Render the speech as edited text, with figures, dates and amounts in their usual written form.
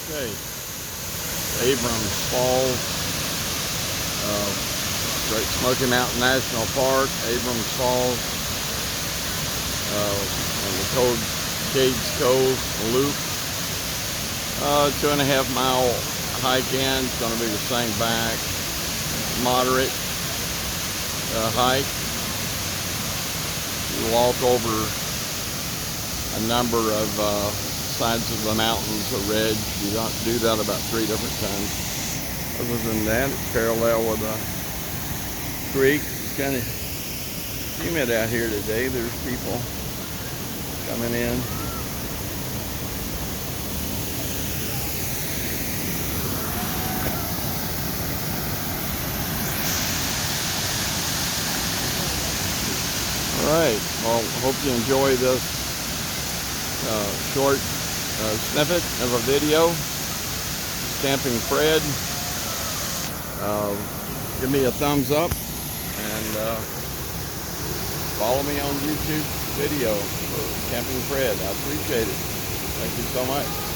Okay, Abram'S Falls, Great Smoky Mountain National Park, Abram'S Falls, and the Cades Cove Loop. 2.5 mile hike in. It's going to be the same back. Moderate hike. You walk over a number of sides of the mountains, a ridge. You don't do that about 3 different times. Other than that, it's parallel with a creek. It's kind of humid out here today. There's people coming in. All right, well, hope you enjoy this short snippet of a video. Camping Fred. Give me a thumbs up and follow me on YouTube video for Camping Fred. I appreciate it. Thank you so much.